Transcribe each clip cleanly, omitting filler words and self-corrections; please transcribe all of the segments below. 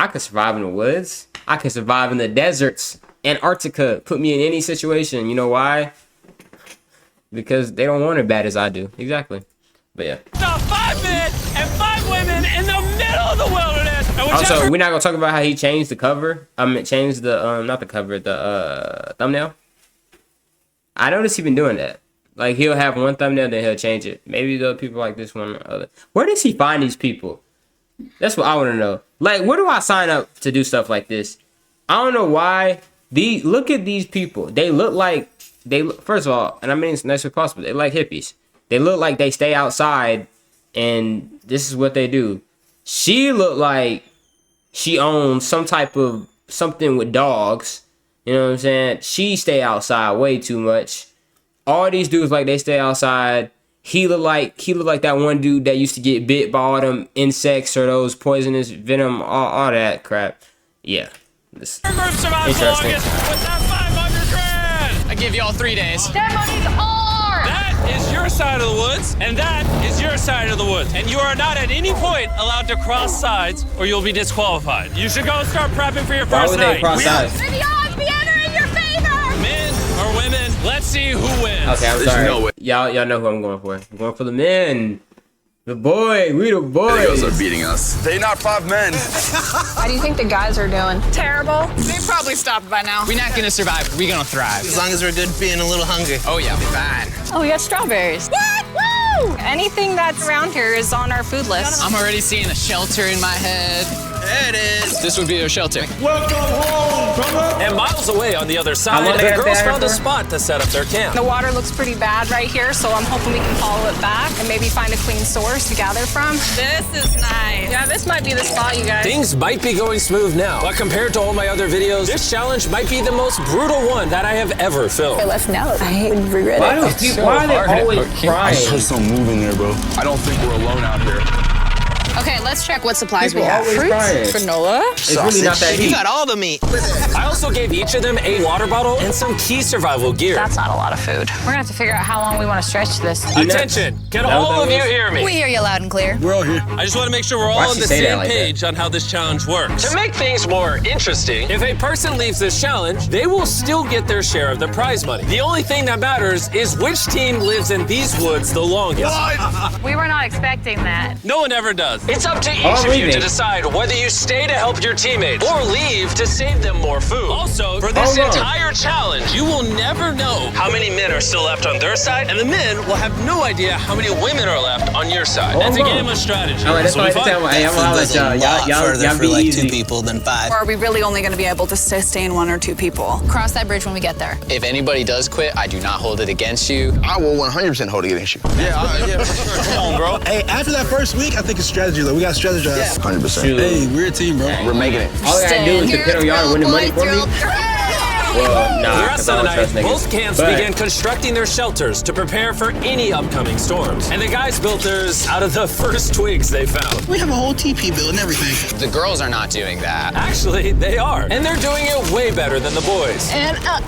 could survive in the woods. I could survive in the deserts. Antarctica. Put me in any situation. You know why? Because they don't want it bad as I do. Exactly. But yeah. The 5 men and 5 women in the middle of the wilderness. Also, we're not gonna talk about how he changed the cover. Changed the not the cover, the thumbnail. I noticed he been doing that. Like, he'll have one thumbnail, then he'll change it. Maybe the people like this one or other. Where does he find these people? That's what I want to know. Like, where do I sign up to do stuff like this? I don't know why. Look at these people. They look like first of all, and I mean it's nice as possible. They like hippies. They look like they stay outside, and this is what they do. She looked like she owns some type of something with dogs. You know what I'm saying? She stay outside way too much. All these dudes like they stay outside. He looked like that one dude that used to get bit by all them insects or those poisonous venom, all that crap. Yeah. This Your group survives the longest with that 500 grand. I give y'all 3 days. That money's ours! That is your side of the woods, and that is your side of the woods. And you are not at any point allowed to cross sides, or you'll be disqualified. You should go start prepping for your first night. Why would they cross sides? May the odds be ever in your favor! Men or women, let's see who wins. Okay, I'm sorry. No way. Y'all know who I'm going for. I'm going for the men. The boy, we the boys. The girls are beating us. They not 5 men. How do you think the guys are doing? Terrible. They probably stopped by now. We're not gonna survive, we're gonna thrive. As long as we're good being a little hungry. Oh yeah, we're fine. Oh, we got strawberries. What? Woo! Anything that's around here is on our food list. I'm already seeing a shelter in my head. There it is. This would be a shelter. Welcome home, brother. And miles away on the other side, long the they got girls there found a for? spot to set up their camp. The water looks pretty bad right here, so I'm hoping we can follow it back and maybe find a clean source to gather from. This is nice. Yeah, this might be the spot, you guys. Things might be going smooth now, but compared to all my other videos, this challenge might be the most brutal one that I have ever filmed. Let's know. I regret Why it. are they always I crying? heard something moving there, bro. I don't think we're alone out here. Okay, let's check what supplies People we have. always crying. Granola. It's really not that You deep. got all the meat. I also gave each of them a water bottle and some key survival gear. That's not a lot of food. We're gonna have to figure out how long we want to stretch this. Attention, can all of you hear me? We hear you loud and clear. We're all here. I just want to make sure we're all Why'd on she the say that same like that? page on how this challenge works. To make things more interesting, if a person leaves this challenge, they will still get their share of the prize money. The only thing that matters is which team lives in these woods the longest. We were not expecting that. No one ever does. It's up to each Oh, of you leaving. to decide whether you stay to help your teammates or leave to save them more food. Also, for this Hold on. entire challenge, you will never know how many men are still left on their side, and the men will have no idea how many women are left on your side. Hold It's a on. game of strategy. All right, that's So why we I tell fight. hey, I'm gonna let y'all for be like easy. 2 people than 5. Or are we really only gonna be able to sustain 1 or 2 people? Cross that bridge when we get there. If anybody does quit, I do not hold it against you. I will 100% hold it against you. Yeah, for sure. Come on, bro. Hey, after that first week, I think it's strategy. Like, we got to strategize. 100%. Shoot. Hey, we're a team, bro. We're making it. All I gotta do is depend on y'all to win the money for me. Well, nah, The 'cause rest I of the don't trust night, niggas. both camps But began constructing their shelters to prepare for any upcoming storms. And the guys built theirs out of the first twigs they found. We have a whole TP build and everything. The girls are not doing that. Actually, they are. And they're doing it way better than the boys. And up.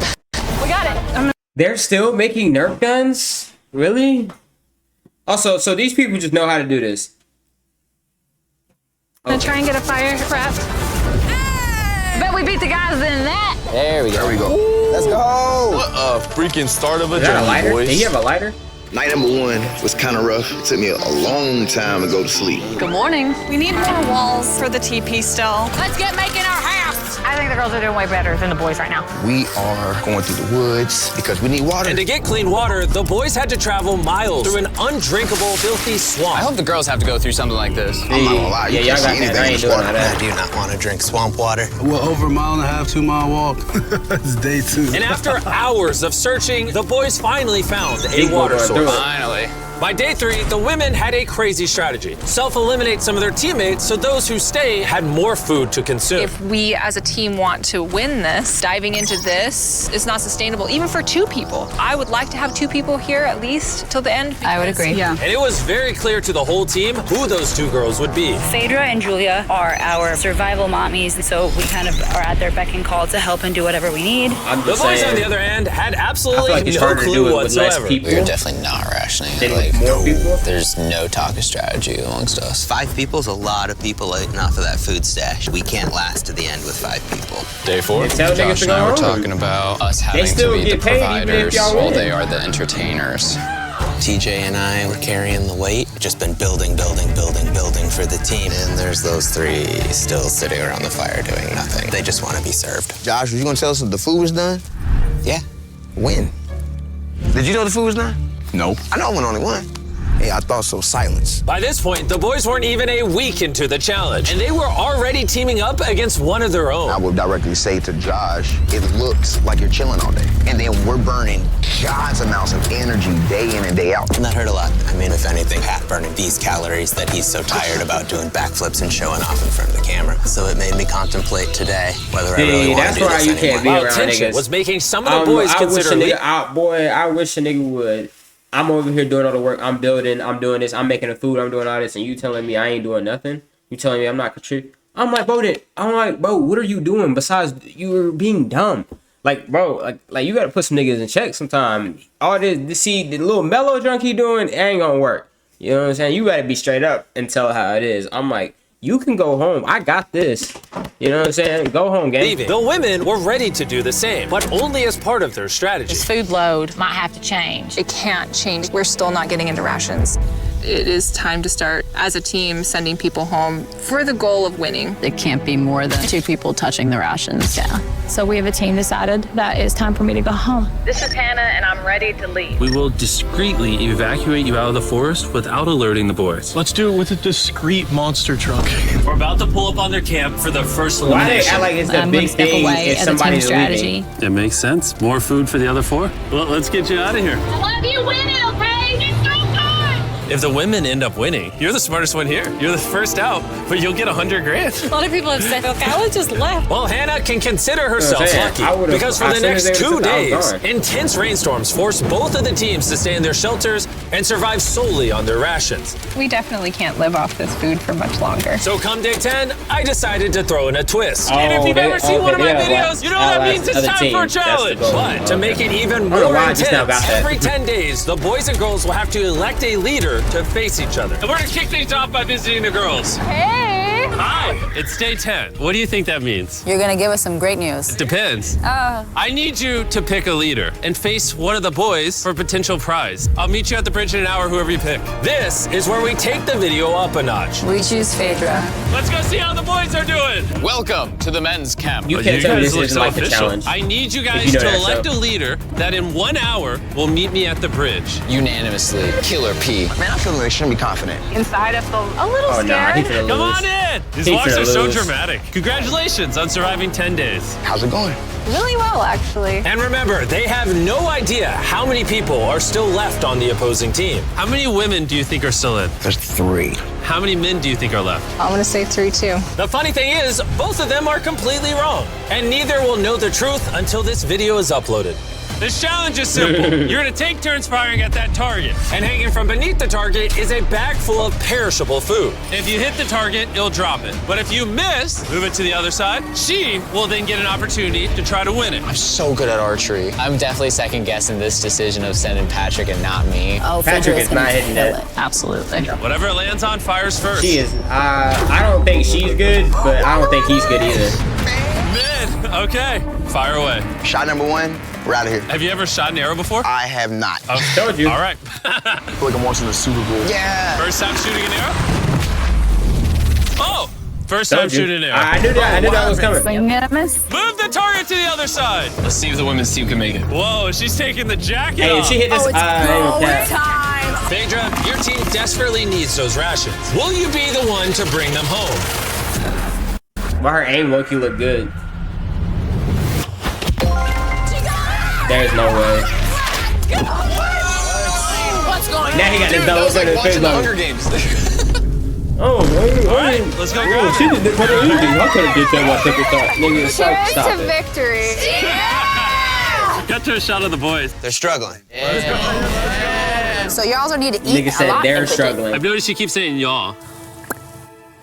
We got it. they're still making Nerf guns? Really? Also, so these people just know how to do this. I'm gonna try and get a fire craft. Bet we beat the guys in that. There we go. There we go. Let's go. What a freaking start of a Is that a journey, lighter? boys. Did he have a lighter? Night number 1 was kind of rough. It took me a long time to go to sleep. Good morning. We need more walls for the TP still. Let's get making our house. I think the girls are doing way better than the boys right now. We are going through the woods because we need water. And to get clean water, the boys had to travel miles through an undrinkable, filthy swamp. I hope the girls have to go through something like this. I'm not gonna lie, you Yeah, can't y'all got see that. anything I in ain't this doing water. all I that. do not want to drink swamp water. We're over a mile and a half, 2 mile walk. It's day 2. And after hours of searching, the boys finally found a water going through source. it. Finally. By day 3, the women had a crazy strategy. Self-eliminate some of their teammates so those who stay had more food to consume. If we as a team want to win this, diving into this is not sustainable, even for 2 people. I would like to have 2 people here at least till the end. I would agree. Yeah. And it was very clear to the whole team who those 2 girls would be. Phaedra and Julia are our survival mommies, and so we kind of are at their beck and call to help and do whatever we need. I'm The just boys, saying, on the other hand, had I feel absolutely like it's no harder to do clue it with less whatsoever. people. We're definitely not rationing it. Than with Like, like More people? there's no talk of strategy amongst us. 5 people's a lot of people eating off of that food stash. We can't last to the end with 5 people. Day 4, tell niggas Josh to and I go were home. talking about us They having still to be the get paid even if providers y'all while win. they are the entertainers. TJ and I were carrying the weight, just been building for the team. And there's those 3 still sitting around the fire doing nothing. They just want to be served. Josh, was you gonna tell us if the food was done? Yeah. When? Did you know the food was done? Nope. I know I'm only one. Yeah, I thought so. Silence. By this point, the boys weren't even a week into the challenge, and they were already teaming up against one of their I own. would directly say to Josh, it looks like you're chilling all day. And then we're burning God's amounts of energy day in and day out. And that hurt a lot. I mean, if anything, Pat burning these calories that he's so tired about doing backflips and showing off in front of the camera. So it made me contemplate today whether I really want to do that's this why you can't be anymore. While around tension niggas. was making some of the boys I wish consider a nigga I wish a nigga would. I'm over here doing all the work. I'm building. I'm doing this. I'm making the food. I'm doing all this. And you telling me I ain't doing nothing? You telling me I'm not contributing? I'm like, bro, what are you doing besides you're being dumb? Like, bro, like you got to put some niggas in check sometime. All this, see, the little mellow drunk he doing, it ain't gonna work. You know what I'm saying? You got to be straight up and tell how it is. I'm like, you can go home. I got this. You know what I'm saying? Go home, gang. leaving. The women were ready to do the same, but only as part of their strategy. This food load might have to change. It can't change. We're still not getting into rations. It is time to start, as a team, sending people home for the goal of winning. It can't be more than 2 people touching the rations. Yeah. So we have a team decided that it's time for me to go home. This is Hannah, and I'm ready to leave. We will discreetly evacuate you out of the forest without alerting the boys. Let's do it with a discreet monster truck. We're about to pull up on their camp for the first Why they elimination. act like it's the I'm big gonna step thing away if as a team somebody's strategy. leaving? It makes sense. More food for the other 4. Well, let's get you out of here. Love you winning, okay? It's so good. If the women end up winning, you're the smartest one here. You're the first out, but you'll get $100,000. A lot of people have said, okay, I would just left. Well, Hannah can consider herself I lucky would've- because for as the soon as next they 2 would've said I was days, gone. intense rainstorms forced both of the teams to stay in their shelters and survive solely on their rations. We definitely can't live off this food for much longer. So come day 10, I decided to throw in a twist. And if you've ever seen one of my videos, you know what that means. It's time for a challenge. But to make it even more intense, every 10 days, the boys and girls will have to elect a leader to face each other. And we're gonna kick things off by visiting the girls. Hey. Hi, it's day 10. What do you think that means? You're gonna give us some great news. Depends. I need you to pick a leader and face one of the boys for a potential prize. I'll meet you at the bridge in an hour, whoever you pick. This is where we take the video up a notch. We choose Phaedra. Let's go see how the boys are doing. Welcome to the men's camp. You can't tell me this look isn't so like a official. challenge. I need you If guys you know to that elect show. a leader that in 1 hour will meet me at the bridge. Unanimously, Killer P. Man, I feel like I shouldn't be confident. Inside, I feel a little Oh, nah, he scared. finna Come lose. on in. These He walks finna are so lose. dramatic. Congratulations on surviving 10 days. How's it going? Really well, actually. And remember, they have no idea how many people are still left on the opposing team. How many women do you think are still in? There's 3. How many men do you think are left? I'm gonna say 3, too. The funny thing is, both of them are completely wrong. And neither will know the truth until this video is uploaded. This challenge is simple. You're gonna take turns firing at that target. And hanging from beneath the target is a bag full of perishable food. If you hit the target, it'll drop it. But if you miss, move it to the other side. She will then get an opportunity to try to win it. I'm so good at archery. I'm definitely second guessing this decision of sending Patrick and not me. Oh, Patrick Phaedra's is gonna not hitting kill that. it. Absolutely. Whatever it lands on, fires first. She is. I don't think she's good, but I don't think he's good either. Men, okay, fire away. Shot number 1, we're out of here. Have you ever shot an arrow before? I have not. Oh, told you. All right. I feel like I'm watching the Super Bowl. Yeah. First time shooting an arrow? Oh! First time Told you. shooting an arrow. I knew that. I knew that was coming. So you gonna miss? Move the target to the other side. Let's see if the women's team can make it. Whoa, she's taking the jacket Hey, if off. she hit this, Phaedra, your team desperately needs those rations. Will you be the one to bring them home? but her aim low-key look good. There's no way. What's going Now he got this double like in his face. watching the Like, Hunger Games. oh, All right, let's go grab she it. just did put her easy. I could have did that one triple thought. Nigga, stop it. victory. Got to a shot of the boys. They're struggling. So y'all also need to eat Nigga said they're struggling. I've noticed you keep saying y'all.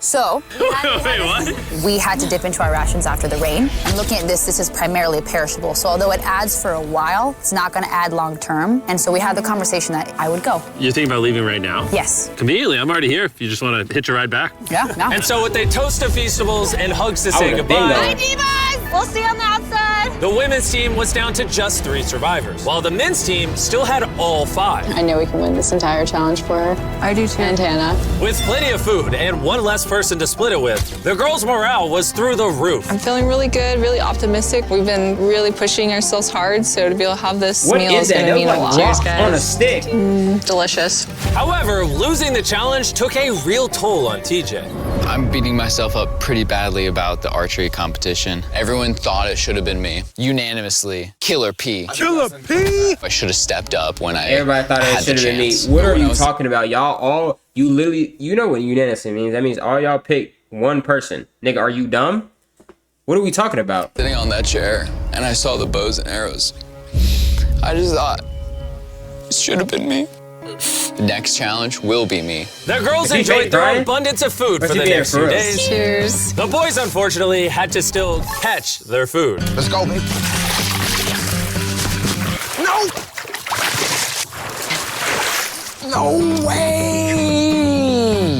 So, Wait, what? we had to dip into our rations after the rain. And looking at this is primarily perishable. So although it adds for a while, it's not gonna add long term. And so we had the conversation that I would go. You're thinking about leaving right now? Yes. Conveniently, I'm already here if you just want to hitch a ride back. Yeah, no. And so with a toast of Feastables and hugs to say goodbye, Bye, Divas! We'll see you on the outside. the women's team was down to just 3 survivors, while the men's team still had all 5. I know we can win this entire challenge for her. I do too. And Hannah. With plenty of food and one less person to split it with, the girls' morale was through the roof. I'm feeling really good, really optimistic. We've been really pushing ourselves hard, so to be able to have this meal is going to mean a lot. Cheers, guys. On a stick. Delicious. However, losing the challenge took a real toll on TJ. I'm beating myself up pretty badly about the archery competition. Everyone thought it should have been me. Unanimously, Killer P. Killer P! I should have stepped up when I Everybody thought it should have been me. What are you talking about? Y'all all, you literally, you know what unanimously means. That means all y'all pick one person. Nigga, are you dumb? What are we talking about? Sitting on that chair, and I saw the bows and arrows. I just thought, it should have been me. The next challenge will be me. The girls enjoyed their abundance of food for the next few days. Cheers. The boys, unfortunately, had to still catch their food. Let's go, baby. No! No way!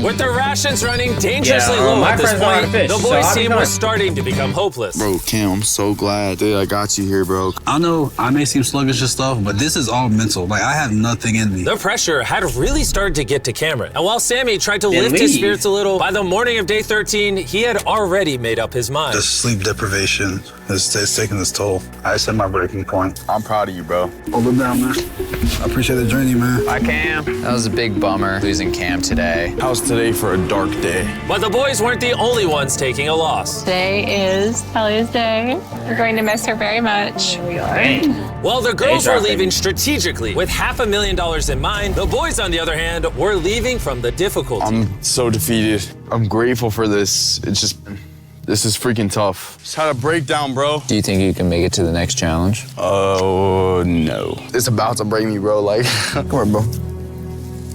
With their rations running dangerously low at this point, the boys' team was starting to become hopeless. Bro, Cam, I'm so glad that I got you here, bro. I know I may seem sluggish and stuff, but this is all mental. Like, I have nothing in me. The pressure had really started to get to Cameron. And while Sammy tried to lift his spirits a little, by the morning of day 13, he had already made up his mind. The sleep deprivation is taking its toll. I set my breaking point. I'm proud of you, bro. Hold it down, man. I appreciate the journey, man. Bye, Cam. That was a big bummer, losing Cam today. How's today for a dark day? But the boys weren't the only ones taking a loss. Today is Kelly's day. We're going to miss her very much. Here we are. While the girls were leaving strategically with $500,000 in mind, the boys, on the other hand, were leaving from the difficulty. I'm so defeated. I'm grateful for this. It's just, this is freaking tough. Just had a breakdown, bro. Do you think you can make it to the next challenge? Oh, no. It's about to break me, bro. Like, come on, bro.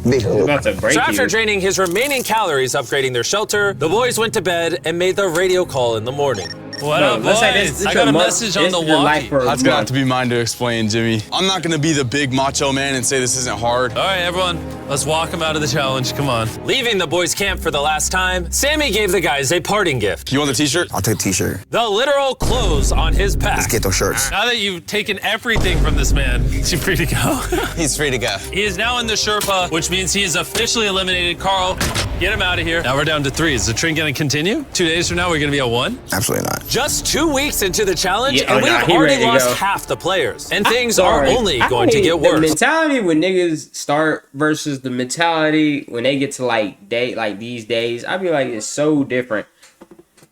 So after draining his remaining calories upgrading their shelter, the boys went to bed and made the radio call in the morning. What up, boys? I got a message on the walkie. That's gonna have to be mine to explain, Jimmy. I'm not gonna be the big macho man and say this isn't hard. All right, everyone, let's walk him out of the challenge. Come on. Leaving the boys' camp for the last time, Sammy gave the guys a parting gift. You want the t-shirt? I'll take the t-shirt. The literal clothes on his back. Let's get those shirts. Now that you've taken everything from this man, is he free to go? He's free to go. He is now in the Sherpa, which means he is officially eliminated. Carl, get him out of here. Now we're down to 3. Is the trend gonna continue? 2 days from now, we're gonna be at 1? Absolutely not. Just 2 weeks into the challenge, and we've already lost half the players. And things are only going to get worse. The mentality when niggas start versus the mentality when they get to like these days, I be like, it's so different.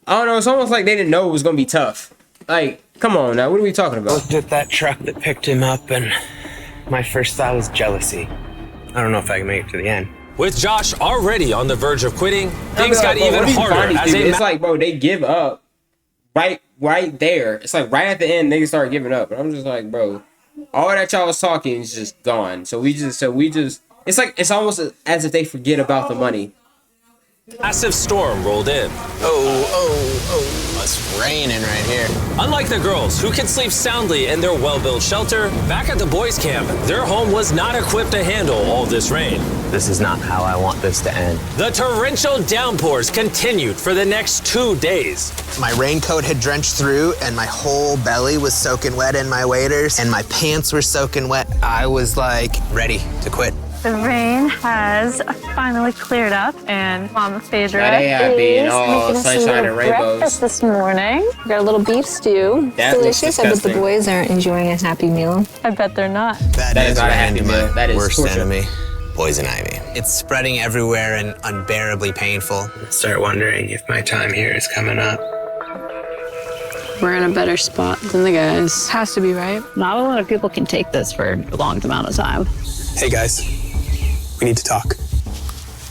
I don't know, it's almost like they didn't know it was gonna be tough. Like, come on now, what are we talking about? I looked at that truck that picked him up, and my first thought was jealousy. I don't know if I can make it to the end. With Josh already on the verge of quitting, things got even harder. It's like, bro, they give up right there. It's like right at the end, niggas start giving up. And I'm just like, bro, all that y'all was talking is just gone. So we just, it's like, it's almost as if they forget about the money. Massive storm rolled in. It's raining right here. Unlike the girls, who could sleep soundly in their well-built shelter, back at the boys' camp, their home was not equipped to handle all this rain. This is not how I want this to end. The torrential downpours continued for the next 2 days. My raincoat had drenched through, and my whole belly was soaking wet in my waders, and my pants were soaking wet. I was like ready to quit. The rain has finally cleared up, and Mama Phaedra is making sunshine and rainbows. breakfast this morning. We got a little beef stew. That delicious. I bet the boys aren't enjoying a happy meal. I bet they're not. That is not a happy meal. That is worst torture. enemy. Poison ivy. It's spreading everywhere and unbearably painful. Start wondering if my time here is coming up. We're in a better spot than the guys. Has to be, right? Not a lot of people can take this for a long amount of time. Hey guys, we need to talk.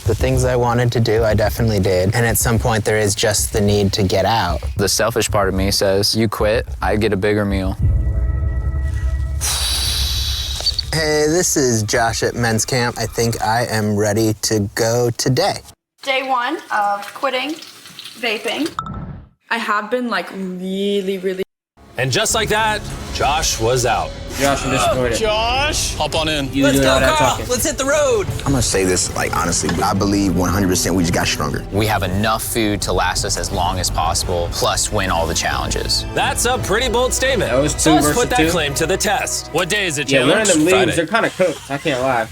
The things I wanted to do, I definitely did. And at some point, there is just the need to get out. The selfish part of me says, you quit, I get a bigger meal. Hey, this is Josh at men's camp. I think I am ready to go today. Day 1 of quitting vaping. I have been like really. And just like that, Josh was out. Josh, I'm disappointed. Josh! Hop on in. Let's go, Carl. Let's hit the road. I'm gonna say this, like, honestly, I believe 100% we just got stronger. We have enough food to last us as long as possible, plus win all the challenges. That's a pretty bold statement. That was 2 so let's versus put that 2. claim to the test. What day is it, Yeah, Chandler? one of them leaves, Friday. they're kind of cooked. I can't lie.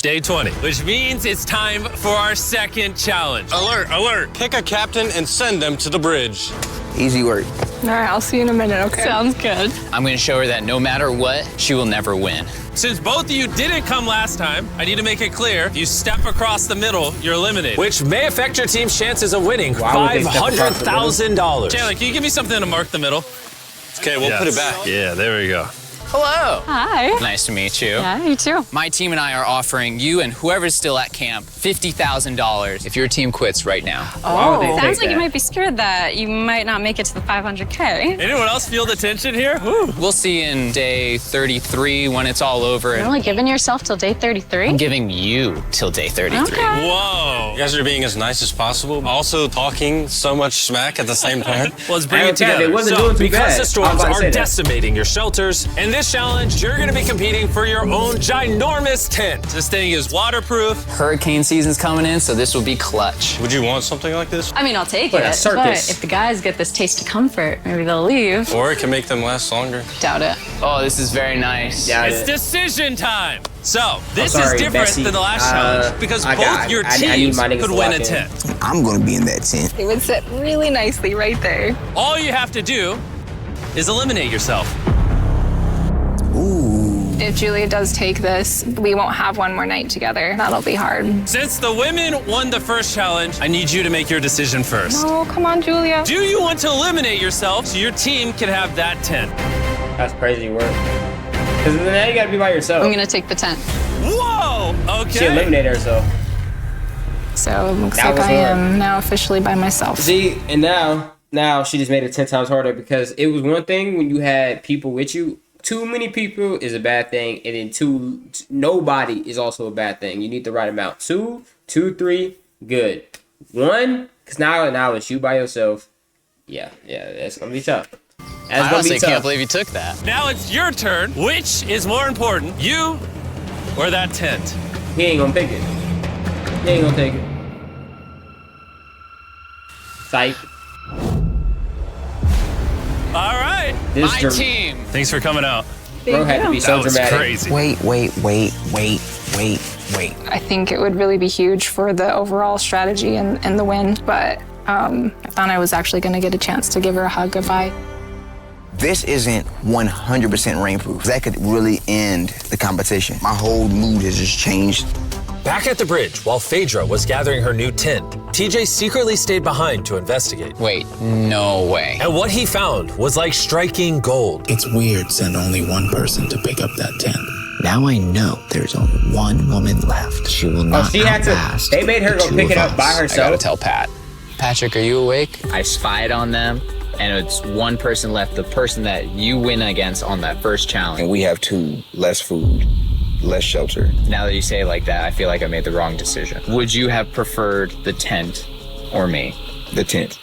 Day 20, which means it's time for our second challenge. Alert, alert. Pick a captain and send them to the bridge. Easy work. All right, I'll see you in a minute, okay? Sounds good. I'm gonna show her that no matter what, she will never win. Since both of you didn't come last time, I need to make it clear, if you step across the middle, you're eliminated. Which may affect your team's chances of winning $500,000. Chandler, can you give me something to mark the middle? Okay, we'll put it back. Yeah, there we go. Hello. Hi. Nice to meet you. Yeah, you too. My team and I are offering you and whoever's still at camp $50,000 if your team quits right now. Oh, sounds like you might be scared that you might not make it to the 500K. Anyone else feel the tension here? Woo. We'll see you in day 33 when it's all over. You're only giving yourself till day 33? I'm giving you till day 33. Okay. Whoa. You guys are being as nice as possible, also talking so much smack at the same time. Well, let's bring it together. It wasn't doing too because bad. the storms I was about to are say that. decimating your shelters, in this challenge, you're gonna be competing for your own ginormous tent. This thing is waterproof. Hurricane season's coming in, so this will be clutch. Would you want something like this? I mean, I'll take Like a it. circus. But if the guys get this taste of comfort, maybe they'll leave. Or it can make them last longer. Doubt it. Oh, this is very nice. Yeah, It's decision time. So, this sorry, is different Bessie. than the last challenge because both your I need teams my niggas could to win a lock in. tent. I'm gonna be in that tent. It would sit really nicely right there. All you have to do is eliminate yourself. If Julia does take this, we won't have one more night together. That'll be hard. Since the women won the first challenge, I need you to make your decision first. Oh, come on, Julia. Do you want to eliminate yourself so your team can have that tent? That's crazy work. Because now you gotta be by yourself. I'm gonna take the tent. Whoa! Okay. She eliminated herself. So it looks That like was I hard. am now officially by myself. See, and now she just made it 10 times harder because it was one thing when you had people with you. Too many people is a bad thing, and then nobody is also a bad thing. You need the right amount. 2, 3, good. 1, because now it's you by yourself. Yeah, that's gonna be tough. That's I gonna honestly be tough. can't believe you took that. Now it's your turn. Which is more important, you or that tent? He ain't gonna pick it. He ain't gonna take it. Psych. All right. My team. Thanks for coming out. Bro had to be so That was dramatic. crazy. Wait. I think it would really be huge for the overall strategy and the win, but I thought I was actually gonna get a chance to give her a hug goodbye. This isn't 100% rainproof. That could really end the competition. My whole mood has just changed. Back at the bridge, while Phaedra was gathering her new tent, TJ secretly stayed behind to investigate. Wait, no way. And what he found was like striking gold. It's weird send only one person to pick up that tent. Now I know there's only one woman left. She will not she had to. outlast They made her the go two pick it of up by us. I gotta herself. tell Pat. Patrick, are you awake? I spied on them, and it's one person left, the person that you win against on that first challenge. And we have 2, less food, less shelter. Now that you say it like that, I feel like I made the wrong decision. Would you have preferred the tent or me? The tent.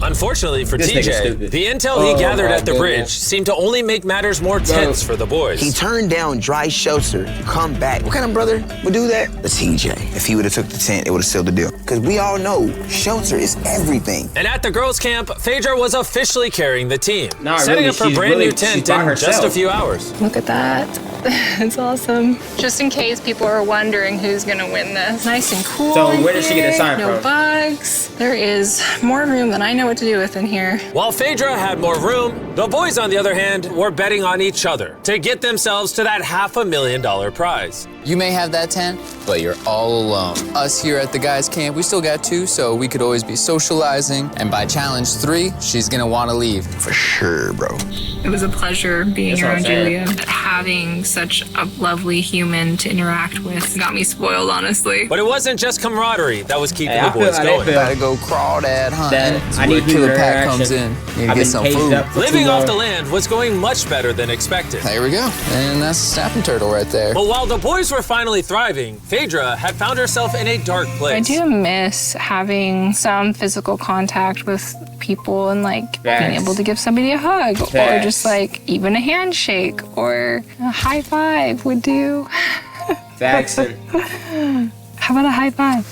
Unfortunately for This nigga's TJ, stupid. the intel he Oh gathered my at the goodness. bridge seemed to only make matters more tense for the boys. He turned down dry shelter to come back. What kind of brother would do that? The TJ. If he would have took the tent, it would have sealed the deal. Because we all know shelter is everything. And at the girls' camp, Phaedra was officially carrying the team, Nah, setting really, up her she's brand really- new tent she's by in just a herself. few hours. Look at that. It's awesome. Just in case people are wondering who's gonna win this. Nice and cool. So in where did she get a here. sign No from? bugs. There is more room than I know what to do with in here. While Phaedra had more room, the boys, on the other hand, were betting on each other to get themselves to that $500,000 prize. You may have that tent, but you're all alone. Us here at the guys' camp, we still got 2, so we could always be socializing. And by challenge 3, she's gonna wanna leave. For sure, bro. It was a pleasure being That's what around I'm saying. Julia. Having such a lovely human to interact with. It got me spoiled, honestly. But it wasn't just camaraderie that was keeping the boys going. Gotta go crawdad hunting. That I need Killer Pat comes in. Need to get some food. Living off the land was going much better than expected. There we go. And that's a snapping turtle right there. But while the boys were finally thriving, Phaedra had found herself in a dark place. I do miss having some physical contact with people and like being able to give somebody a hug or just like even a handshake or a high five would do. Jackson. How about a high five?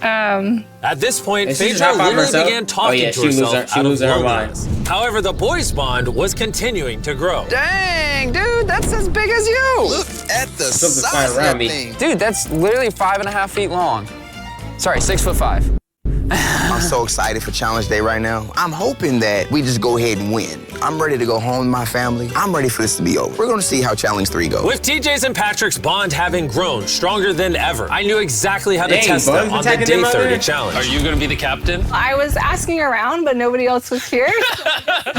At this point, Phaedra literally began talking to herself out of loneliness. However, the boys' bond was continuing to grow. Dang, dude, that's as big as you. Look at the size of that thing. Dude, that's literally 5.5 feet long. Sorry, 6'5". I'm so excited for Challenge Day right now. I'm hoping that we just go ahead and win. I'm ready to go home with my family. I'm ready for this to be over. We're gonna see how Challenge 3 goes. With TJ's and Patrick's bond having grown sronger than ever, I knew exactly how to test them on the Day 30 challenge. Are you gonna be the captain? I was asking around, but nobody else was here.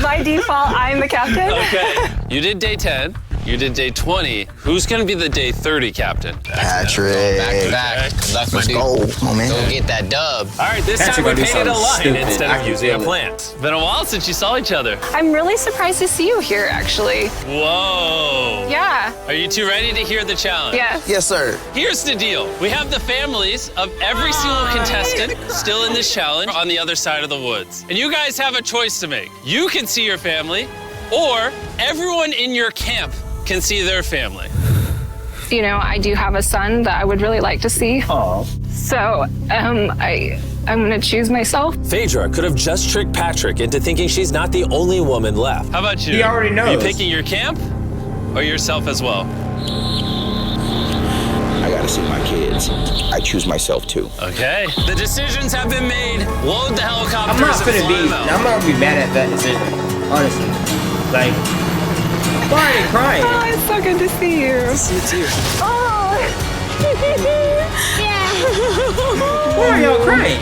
By default, I'm the captain. Okay. You did day 10. You did day 20. Who's gonna be the day 30 captain? Patrick. Back to back. Let's go. Oh, man. Go get that dub. All right, this time we painted a line instead of using a plant. Been a while since you saw each other. I'm really surprised to see you here, actually. Whoa. Yeah. Are you two ready to hear the challenge? Yes. Yes, sir. Here's the deal. We have the families of every single contestant still in this challenge on the other side of the woods. And you guys have a choice to make. You can see your family, or everyone in your camp can see their family. You know, I do have a son that I would really like to see. Oh. So, I'm gonna choose myself. Phaedra could have just tricked Patrick into thinking she's not the only woman left. How about you? He already knows. Are you picking your camp or yourself as well? I gotta see my kids. I choose myself too. Okay. The decisions have been made. Load the helicopters. I'm not gonna be mad at that decision, honestly. Like, why are they crying? Oh, it's so good to see you. See you too. Oh. Yeah. Why are y'all crying?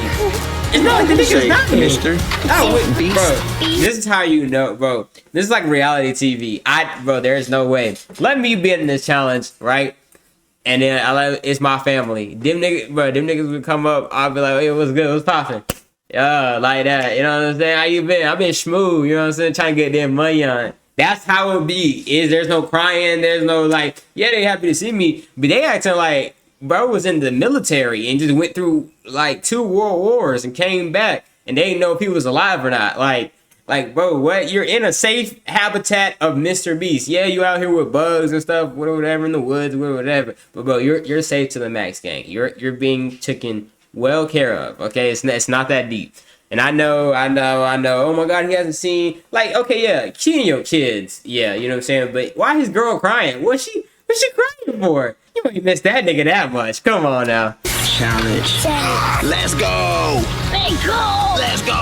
It's not like the nigga's not me. Mr.Beast. Bro, this is how you know, bro. This is like reality TV. Bro, there is no way. Let me be in this challenge, right? And then it's my family. Them niggas would come up. I'll be like, hey, what's good? What's poppin'? Yeah, like that. You know what I'm saying? How you been? I've been smooth. You know what I'm saying? Trying to get their money on. That's how it be. There's no crying. There's no like, yeah, they happy to see me. But they acting like bro was in the military and just went through like 2 world wars and came back. And they didn't know if he was alive or not. Like, bro, what? You're in a safe habitat of Mr.Beast. Yeah, you out here with bugs and stuff, whatever, in the woods, whatever. But bro, you're safe to the max, gang. You're being taken well care of. Okay, it's not that deep. And I know. Oh my God, he hasn't seen. Like, okay, yeah, seeing your kids. Yeah, you know what I'm saying. But why his girl crying? What's she crying for? You ain't miss that nigga that much. Come on now. Challenge. Let's go. Let's go.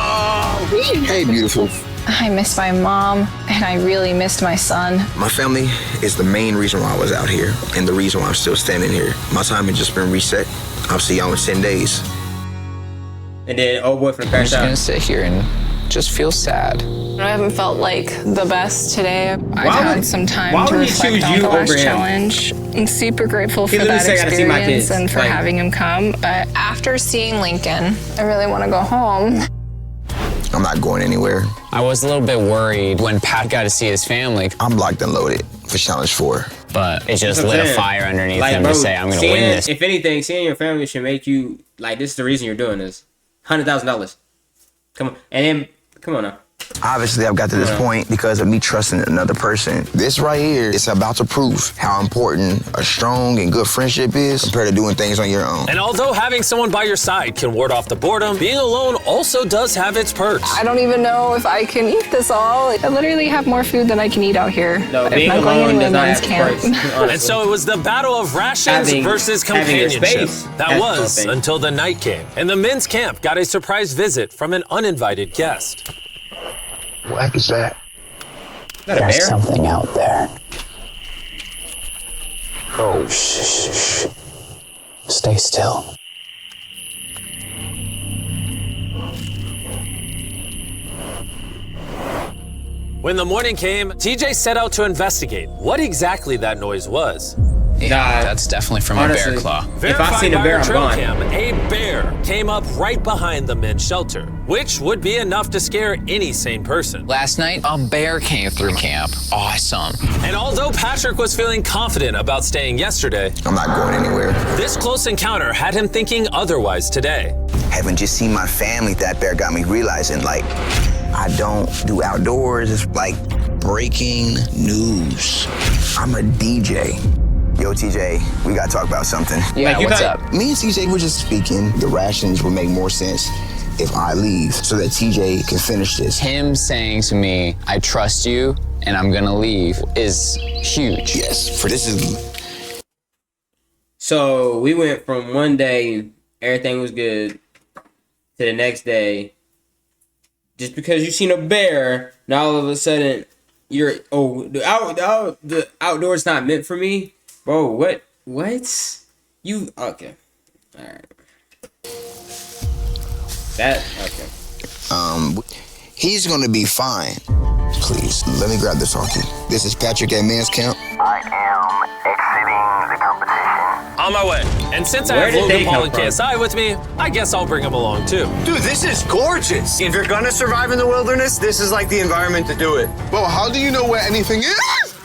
Hey, beautiful. I missed my mom, and I really missed my son. My family is the main reason why I was out here, and the reason why I'm still standing here. My time has just been reset. I'll see y'all in 10 days. And then old boy from the I'm just gonna sit here and just feel sad. I haven't felt like the best today. I've had some time to reflect on the last challenge. I'm super grateful for that experience and for having him come. But after seeing Lincoln, I really want to go home. I'm not going anywhere. I was a little bit worried when Pat got to see his family. I'm locked and loaded for Challenge 4. But it just lit a fire underneath him to say, I'm gonna win this. If anything, seeing your family should make you, like, this is the reason you're doing this. $100,000. Come on. And then, come on now. Obviously, I've got to this point because of me trusting another person. This right here is about to prove how important a strong and good friendship is compared to doing things on your own. And although having someone by your side can ward off the boredom, being alone also does have its perks. I don't even know if I can eat this all. I literally have more food than I can eat out here. No, being alone does not have perks. And so it was the battle of rations versus companionship. That was until the night came. And the men's camp got a surprise visit from an uninvited guest. What the heck is that? There's something out there. Oh, shh. Stay still. When the morning came, TJ set out to investigate what exactly that noise was. Yeah, that's definitely from a bear claw. If I seen a bear, I'm gone. A bear came up right behind the men's shelter, which would be enough to scare any sane person. Last night, a bear came through camp. Awesome. And although Patrick was feeling confident about staying yesterday, I'm not going anywhere. This close encounter had him thinking otherwise today. Having just seen my family, that bear got me realizing, like, I don't do outdoors. It's like breaking news. I'm a DJ. Yo, TJ, we gotta talk about something. Yeah, what's up? Me and TJ were just speaking. The rations would make more sense if I leave so that TJ can finish this. Him saying to me, I trust you and I'm gonna leave is huge. Yes, for this is... So we went from one day, everything was good, to the next day. Just because you seen a bear, now all of a sudden, you're, the outdoors not meant for me? Bro, what? You, okay. All right. He's gonna be fine. Please, let me grab this hockey. This is Patrick at Men's Camp. I am exiting the competition. On my way. And since I have Logan Paul and KSI with me, I guess I'll bring him along too. Dude, this is gorgeous. If you're gonna survive in the wilderness, this is like the environment to do it. Bro, how do you know where anything is?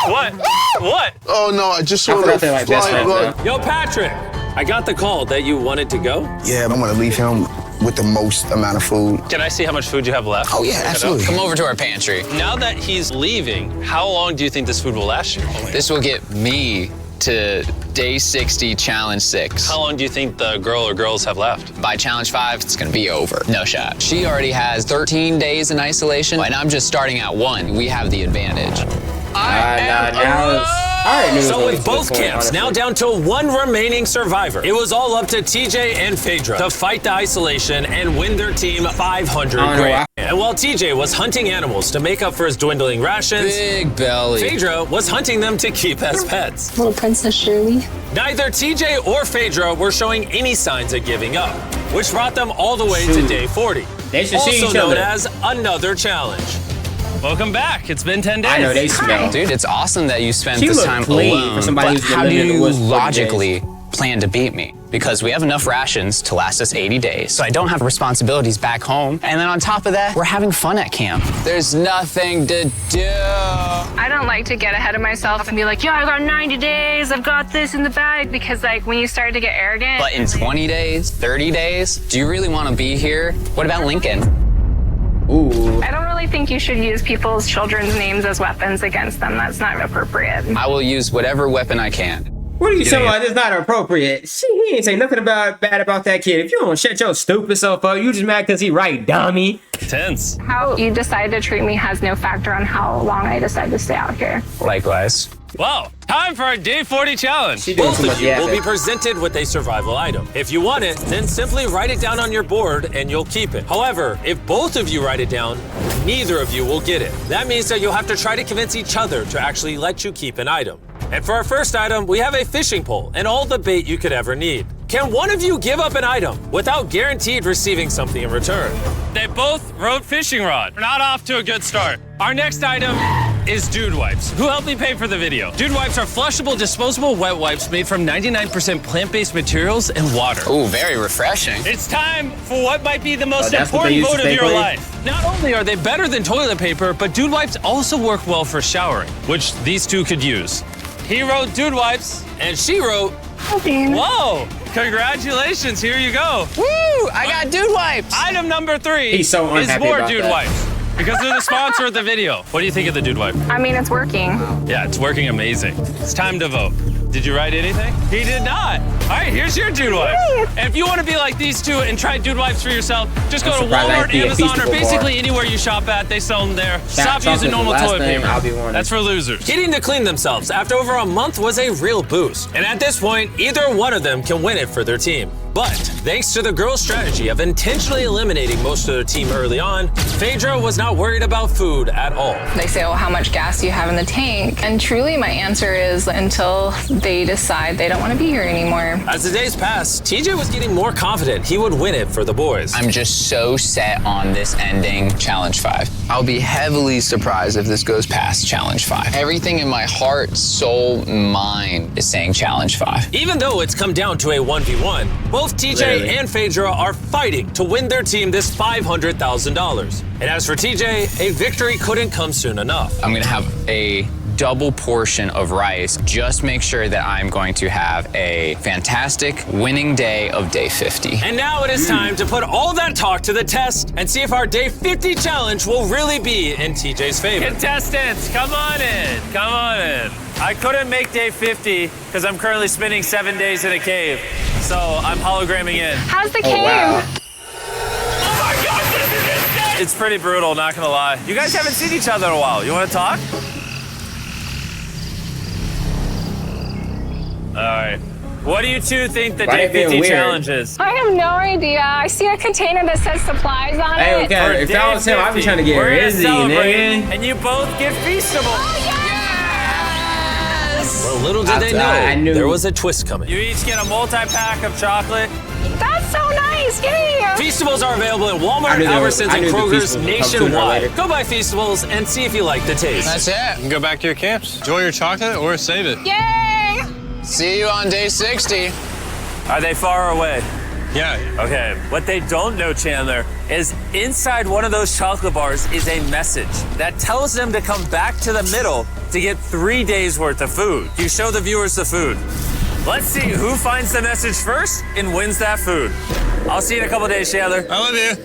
What? What? Oh no, I just saw the fly. Yo, Patrick, I got the call that you wanted to go. Yeah, I'm gonna leave him with the most amount of food. Can I see how much food you have left? Oh yeah, absolutely. Come over to our pantry. Now that he's leaving, how long do you think this food will last you? This will get me to day 60, challenge 6. How long do you think the girl or girls have left? By challenge 5, it's gonna be over. No shot. She already has 13 days in isolation, and I'm just starting at 1. We have the advantage. So with both camps now down to 1 remaining survivor, it was all up to TJ and Phaedra to fight the isolation and win their team 500 grand. And while TJ was hunting animals to make up for his dwindling rations, big belly, Phaedra was hunting them to keep as pets. Little Princess Shirley. Neither TJ or Phaedra were showing any signs of giving up, which brought them all the way to day 40. They should also see each known other. as another challenge. Welcome back. It's been 10 days. I know they smell. Dude, it's awesome that you spent She this looked time clean alone, for somebody but who's been how do living in the you woods for 40 logically plan to beat me? Because we have enough rations to last us 80 days, so I don't have responsibilities back home. And then on top of that, we're having fun at camp. There's nothing to do. I don't like to get ahead of myself and be like, yeah, I got 90 days, I've got this in the bag, because like when you start to get arrogant. But in 20 days, 30 days, do you really want to be here? What about Lincoln? Ooh. I don't really think you should use people's children's names as weapons against them. That's not appropriate. I will use whatever weapon I can. What are you talking about? It's not appropriate. He ain't say nothing bad about that kid. If you don't shut your stupid self up, you just mad because he right, dummy. Tense. How you decide to treat me has no factor on how long I decide to stay out here. Likewise. Wow, time for our day 40 challenge. Both of you will be presented with a survival item. If you want it, then simply write it down on your board and you'll keep it. However, if both of you write it down, neither of you will get it. That means that you'll have to try to convince each other to actually let you keep an item. And for our first item, we have a fishing pole and all the bait you could ever need. Can one of you give up an item without guaranteed receiving something in return? They both wrote fishing rod. We're not off to a good start. Our next item is dude wipes. Who helped me pay for the video? Dude wipes are flushable, disposable wet wipes made from 99% plant-based materials and water. Ooh, very refreshing. It's time for what might be the most important vote of your life. Not only are they better than toilet paper, but dude wipes also work well for showering, which these two could use. He wrote dude wipes, and she wrote, whoa, congratulations, here you go. Woo, I got dude wipes. Item number 3 He's so is unhappy more about dude that. wipes. Because they're the sponsor of the video. What do you think of the dude wipe? I mean, it's working. Yeah, it's working amazing. It's time to vote. Did you write anything? He did not. All right, here's your dude wipe. And if you want to be like these two and try dude wipes for yourself, just go to Walmart, Amazon, or basically anywhere you shop at. They sell them there. Stop using normal toilet paper. That's for losers. Getting to clean themselves after over a month was a real boost. And at this point, either one of them can win it for their team. But thanks to the girls' strategy of intentionally eliminating most of their team early on, Phaedra was not worried about food at all. They say, oh, how much gas do you have in the tank? And truly my answer is until they decide they don't want to be here anymore. As the days passed, TJ was getting more confident he would win it for the boys. I'm just so set on this ending Challenge 5. I'll be heavily surprised if this goes past Challenge 5. Everything in my heart, soul, mind is saying Challenge 5. Even though it's come down to a 1v1, both TJ and Phaedra are fighting to win their team this $500,000. And as for TJ, a victory couldn't come soon enough. I'm gonna have a double portion of rice. Just make sure that I'm going to have a fantastic winning day of day 50. And now it is time to put all that talk to the test and see if our day 50 challenge will really be in TJ's favor. Contestants, come on in. Come on in. I couldn't make day 50 because I'm currently spending 7 days in a cave. So I'm hologramming in. How's the cave? Wow. Oh my gosh, this is insane! It's pretty brutal, not gonna lie. You guys haven't seen each other in a while. You wanna talk? All right. What do you two think the day 50 challenge is? I have no idea. I see a container that says supplies on Hey, it. okay, if that was him, I'd be trying to get Rizzy, nigga. And you both get Feastable. Oh, yes! Well, little did they know, there was a twist coming. You each get a multi-pack of chocolate. That's so nice. Get here. Feastables are available at Walmart, Albertsons, and Kroger's nationwide. Go buy Feastables and see if you like the taste. That's it. You can go back to your camps. Enjoy your chocolate or save it. Yay! See you on day 60. Are they far away? Yeah. Okay. What they don't know, Chandler, is inside one of those chocolate bars is a message that tells them to come back to the middle to get 3 days worth of food. You show the viewers the food. Let's see who finds the message first and wins that food. I'll see you in a couple days, Chandler. I love you.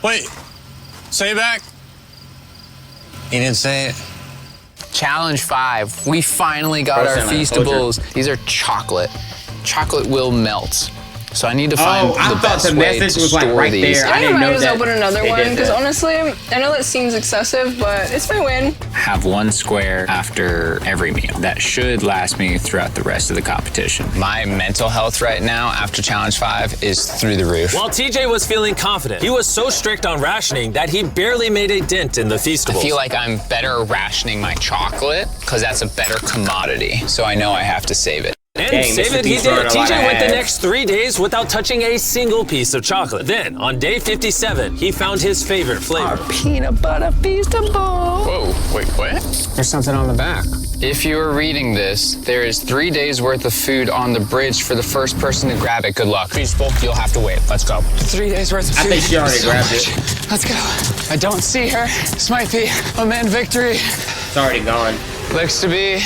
Wait. Say it back. He didn't say it. Challenge 5. We finally got our Feastables. These are chocolate. Chocolate will melt. So I need to find the best way to store these. I might as well open another one because honestly, I know that seems excessive, but it's my win. Have one square after every meal. That should last me throughout the rest of the competition. My mental health right now after Challenge 5 is through the roof. While TJ was feeling confident, he was so strict on rationing that he barely made a dent in the Feastables. I feel like I'm better rationing my chocolate because that's a better commodity. So I know I have to save it. And save it, he did. TJ went the next 3 days without touching a single piece of chocolate. Then, on day 57, he found his favorite flavor. Our peanut butter Feastable. Whoa, wait, what? There's something on the back. If you are reading this, there is 3 days worth of food on the bridge for the first person to grab it. Good luck. Feastable, you'll have to wait. Let's go. 3 days worth of food. I think she already grabbed it. Let's go. I don't see her. This might be a man victory. It's already gone. Looks to be.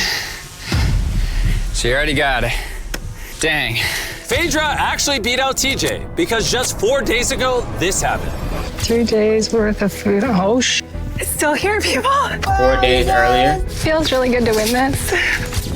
She already got it. Dang. Phaedra actually beat out TJ because just 4 days ago, this happened. 3 days worth of food. Oh, it's still here, people. 4 days earlier. Feels really good to win this.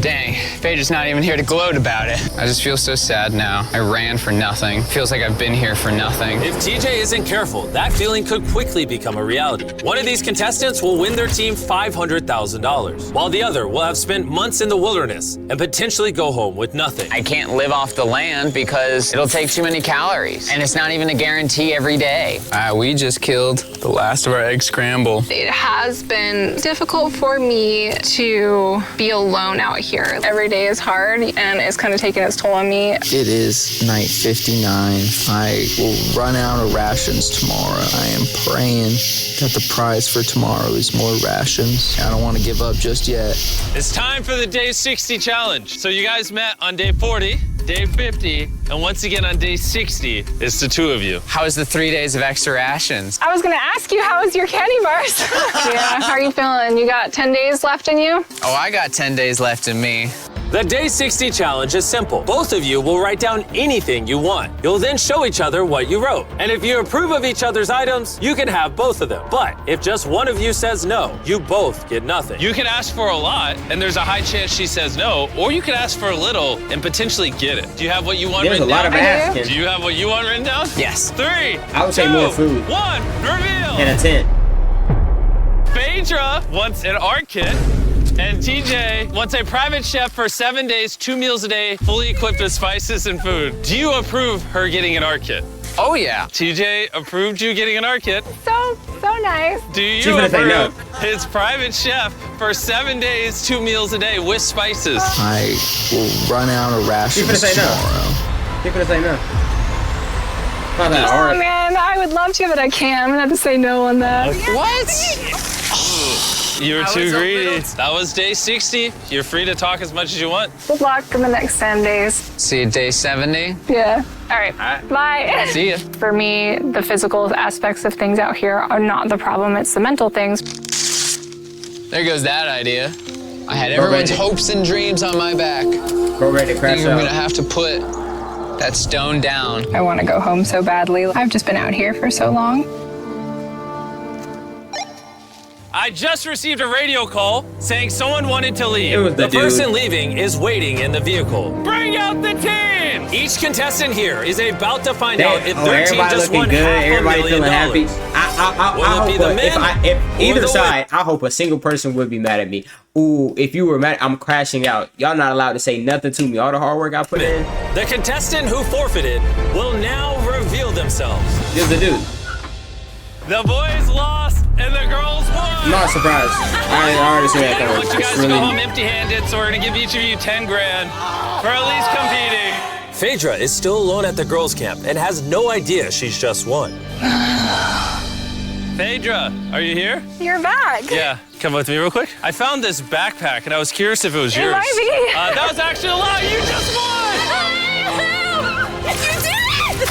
Dang, Phaedra's not even here to gloat about it. I just feel so sad now. I ran for nothing. Feels like I've been here for nothing. If TJ isn't careful, that feeling could quickly become a reality. One of these contestants will win their team $500,000, while the other will have spent months in the wilderness and potentially go home with nothing. I can't live off the land because it'll take too many calories, and it's not even a guarantee every day. We just killed the last of our egg scramble. It has been difficult for me to be alone out here. Every day is hard and it's kind of taking its toll on me. It is night 59. I will run out of rations tomorrow. I am praying that the prize for tomorrow is more rations. I don't want to give up just yet. It's time for the day 60 challenge. So you guys met on day 40, day 50, and once again on day 60, it's the two of you. How was the 3 days of extra rations? I was gonna ask you, how was your candy bars? Yeah, how are you feeling? You got 10 days left in you? Oh, I got 10 days left in me. The Day 60 challenge is simple. Both of you will write down anything you want. You'll then show each other what you wrote. And if you approve of each other's items, you can have both of them. But if just one of you says no, you both get nothing. You can ask for a lot, and there's a high chance she says no, or you can ask for a little and potentially get it. Do you have what you want written down? There's a lot of asking. Do you have what you want written down? Yes. 3, I would say more food. 1, reveal! And a tent. Phaedra wants an art kit. And TJ wants a private chef for 7 days, 2 meals a day, fully equipped with spices and food. Do you approve her getting an art kit? Oh, yeah. TJ approved you getting an art kit. So nice. Do you approve his private chef for 7 days, 2 meals a day with spices? I will run out of rations tomorrow. People say no. Not that Oh hard. man, I would love to, but I can't. I'm gonna have to say no on that. What? You were too greedy. That was day 60. You're free to talk as much as you want. Good luck in the next 10 days. See you day 70. Yeah. All right. Bye. See ya. For me, the physical aspects of things out here are not the problem. It's the mental things. There goes that idea. I had everyone's hopes and dreams on my back. Go ready to crash I'm out. gonna have to put that stone down. I want to go home so badly. I've just been out here for so long. I just received a radio call saying someone wanted to leave. It was the dude. person leaving is waiting in the vehicle. Bring out the team! Each contestant here is about to find out if their team just won everybody $500,000. feeling happy. I hope if either or the side, I hope a single person would be mad at me. Ooh, if you were mad, I'm crashing out. Y'all not allowed to say nothing to me. All the hard work I put in. The contestant who forfeited will now reveal themselves. This is the dude. The boys lost and the girls won. I'm not surprised. I already seen that I don't want you guys it's to really. go home empty-handed, so we're gonna give each of you 10 grand for at least competing. Phaedra is still alone at the girls' camp and has no idea she's just won. Phaedra, are you here? You're back. Yeah, come with me real quick. I found this backpack and I was curious if it was yours. It might be. That was actually a lie. You just won. You did it!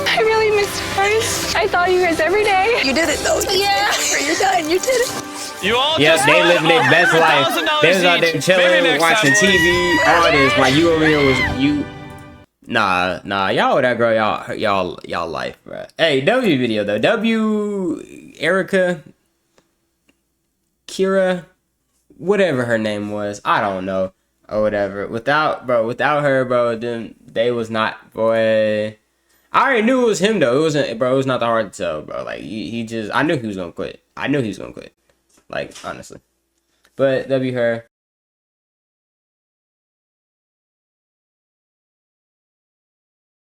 I really missed you guys. I thought you guys every day. You did it though. Yeah. You're done. You did it. You all Yes, just they won living their best life. $100,000 They was out there each. chilling, Maybe next watching time, boys. TV, all this. While you over here was you. Nah, y'all with that girl, y'all life, bro. Hey, W video though. W, Erica, Kira, whatever her name was, I don't know, or whatever. Without her, bro, then they was not, boy. I already knew it was him though. It wasn't, bro. It was not that hard to tell, bro. Like he just, I knew he was gonna quit. Like honestly, but W her.